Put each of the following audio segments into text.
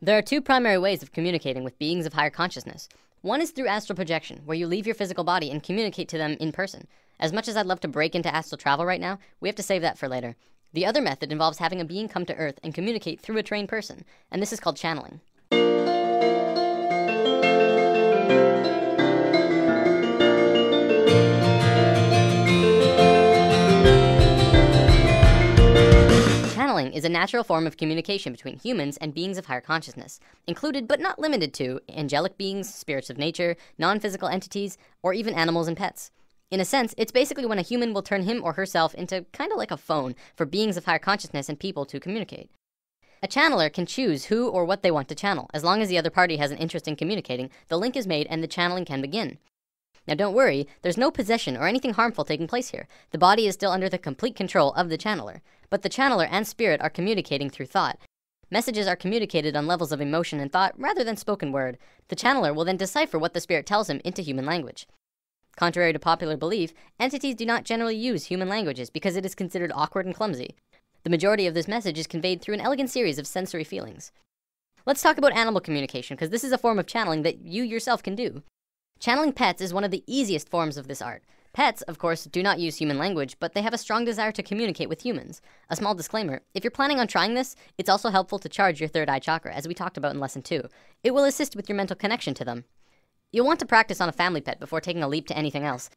There are two primary ways of communicating with beings of higher consciousness. One is through astral projection, where you leave your physical body and communicate to them in person. As much as I'd love to break into astral travel right now, we have to save that for later. The other method involves having a being come to Earth and communicate through a trained person, and this is called channeling. Channeling is a natural form of communication between humans and beings of higher consciousness, included but not limited to angelic beings, spirits of nature, non-physical entities, or even animals and pets. In a sense, it's basically when a human will turn him or herself into kind of like a phone for beings of higher consciousness and people to communicate. A channeler can choose who or what they want to channel. As long as the other party has an interest in communicating, the link is made and the channeling can begin. Now don't worry, there's no possession or anything harmful taking place here. The body is still under the complete control of the channeler. But the channeler and spirit are communicating through thought. Messages are communicated on levels of emotion and thought rather than spoken word. The channeler will then decipher what the spirit tells him into human language. Contrary to popular belief, entities do not generally use human languages because it is considered awkward and clumsy. The majority of this message is conveyed through an elegant series of sensory feelings. Let's talk about animal communication, because this is a form of channeling that you yourself can do. Channeling pets is one of the easiest forms of this art. Pets, of course, do not use human language, but they have a strong desire to communicate with humans. A small disclaimer, if you're planning on trying this, it's also helpful to charge your third eye chakra, as we talked about in lesson 2. It will assist with your mental connection to them. You'll want to practice on a family pet before taking a leap to anything else.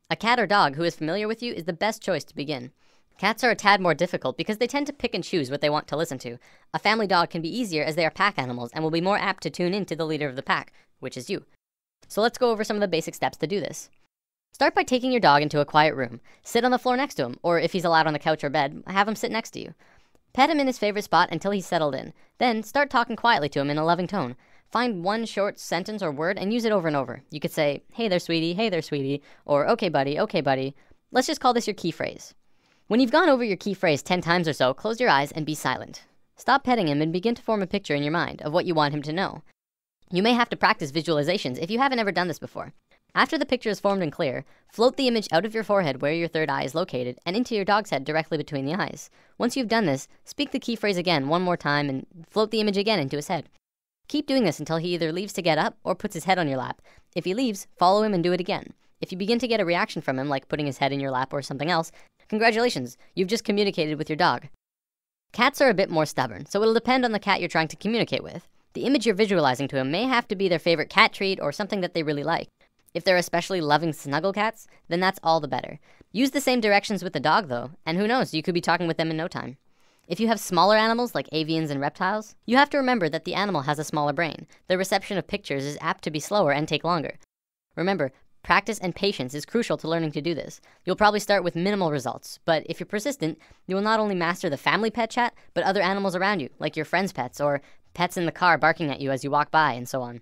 A cat or dog who is familiar with you is the best choice to begin. Cats are a tad more difficult because they tend to pick and choose what they want to listen to. A family dog can be easier as they are pack animals and will be more apt to tune in to the leader of the pack, which is you. So let's go over some of the basic steps to do this. Start by taking your dog into a quiet room. Sit on the floor next to him, or if he's allowed on the couch or bed, have him sit next to you. Pet him in his favorite spot until he's settled in. Then start talking quietly to him in a loving tone. Find one short sentence or word and use it over and over. You could say, hey there sweetie, or okay buddy. Let's just call this your key phrase. When you've gone over your key phrase 10 times or so, close your eyes and be silent. Stop petting him and begin to form a picture in your mind of what you want him to know. You may have to practice visualizations if you haven't ever done this before. After the picture is formed and clear, float the image out of your forehead where your third eye is located and into your dog's head directly between the eyes. Once you've done this, speak the key phrase again one more time and float the image again into his head. Keep doing this until he either leaves to get up or puts his head on your lap. If he leaves, follow him and do it again. If you begin to get a reaction from him, like putting his head in your lap or something else, congratulations, you've just communicated with your dog. Cats are a bit more stubborn, so it'll depend on the cat you're trying to communicate with. The image you're visualizing to him may have to be their favorite cat treat or something that they really like. If they're especially loving snuggle cats, then that's all the better. Use the same directions with the dog though, and who knows, you could be talking with them in no time. If you have smaller animals like avians and reptiles, you have to remember that the animal has a smaller brain. The reception of pictures is apt to be slower and take longer. Remember, practice and patience is crucial to learning to do this. You'll probably start with minimal results, but if you're persistent, you will not only master the family pet chat, but other animals around you, like your friends' pets or pets in the car barking at you as you walk by and so on.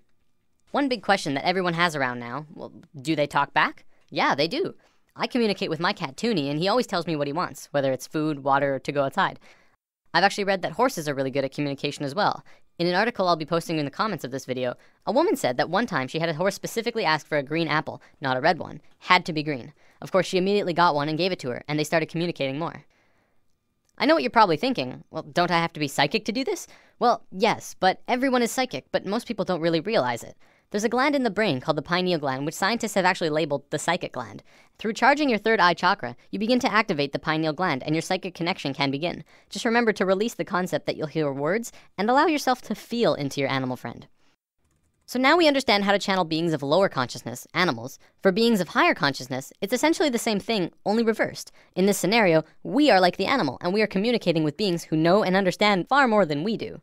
One big question that everyone has around now, well, do they talk back? Yeah, they do. I communicate with my cat Toonie and he always tells me what he wants, whether it's food, water, or to go outside. I've actually read that horses are really good at communication as well. In an article I'll be posting in the comments of this video, a woman said that one time she had a horse specifically ask for a green apple, not a red one. Had to be green. Of course, she immediately got one and gave it to her, and they started communicating more. I know what you're probably thinking. Well, don't I have to be psychic to do this? Well, yes, but everyone is psychic, but most people don't really realize it. There's a gland in the brain called the pineal gland, which scientists have actually labeled the psychic gland. Through charging your third eye chakra, you begin to activate the pineal gland and your psychic connection can begin. Just remember to release the concept that you'll hear words and allow yourself to feel into your animal friend. So now we understand how to channel beings of lower consciousness, animals. For beings of higher consciousness, it's essentially the same thing, only reversed. In this scenario, we are like the animal and we are communicating with beings who know and understand far more than we do.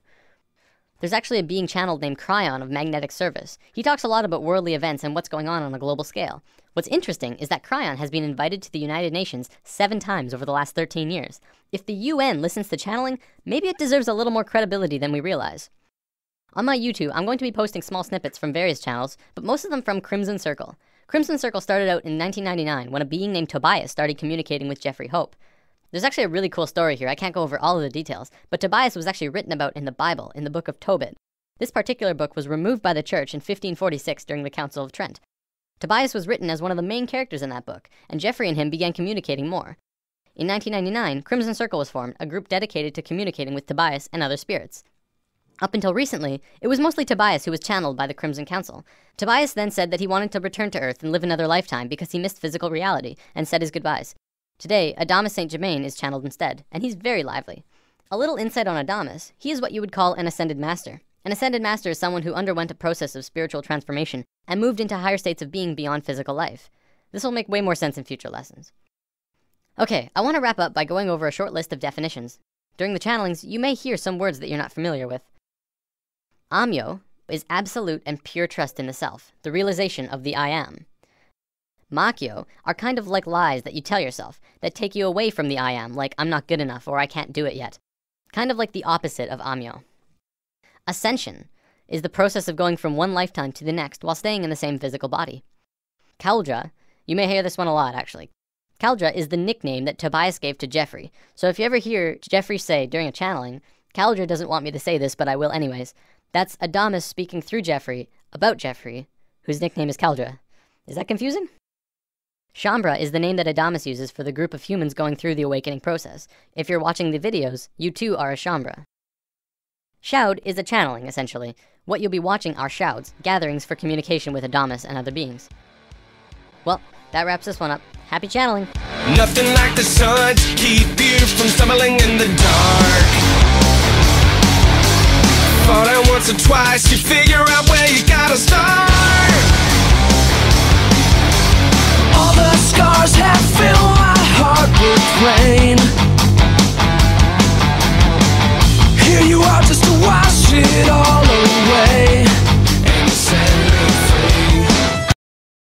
There's actually a being channeled named Cryon of Magnetic Service. He talks a lot about worldly events and what's going on a global scale. What's interesting is that Cryon has been invited to the United Nations 7 times over the last 13 years. If the UN listens to channeling, maybe it deserves a little more credibility than we realize. On my YouTube, I'm going to be posting small snippets from various channels, but most of them from Crimson Circle. Crimson Circle started out in 1999 when a being named Tobias started communicating with Jeffrey Hope. There's actually a really cool story here. I can't go over all of the details, but Tobias was actually written about in the Bible, in the book of Tobit. This particular book was removed by the church in 1546 during the Council of Trent. Tobias was written as one of the main characters in that book, and Jeffrey and him began communicating more. In 1999, Crimson Circle was formed, a group dedicated to communicating with Tobias and other spirits. Up until recently, it was mostly Tobias who was channeled by the Crimson Council. Tobias then said that he wanted to return to Earth and live another lifetime because he missed physical reality and said his goodbyes. Today, Adamus St. Germain is channeled instead, and he's very lively. A little insight on Adamus: he is what you would call an Ascended Master. An Ascended Master is someone who underwent a process of spiritual transformation and moved into higher states of being beyond physical life. This will make way more sense in future lessons. Okay, I want to wrap up by going over a short list of definitions. During the channelings, you may hear some words that you're not familiar with. Amyo is absolute and pure trust in the self, the realization of the I am. Makyo are kind of like lies that you tell yourself, that take you away from the I am, like I'm not good enough or I can't do it yet. Kind of like the opposite of Amyo. Ascension is the process of going from one lifetime to the next while staying in the same physical body. Kaldra, you may hear this one a lot actually. Kaldra is the nickname that Tobias gave to Jeffrey. So if you ever hear Jeffrey say during a channeling, Kaldra doesn't want me to say this, but I will anyways, that's Adamus speaking through Jeffrey about Jeffrey, whose nickname is Kaldra. Is that confusing? Shaumbra is the name that Adamus uses for the group of humans going through the awakening process. If you're watching the videos, you too are a Shaumbra. Shoud is a channeling, essentially. What you'll be watching are shouds, gatherings for communication with Adamus and other beings. Well, that wraps this one up. Happy channeling! Nothing like the sun to keep you from stumbling in the dark. Fall down once or twice, you figure out where you gotta start. All the scars have filled my heart with pain.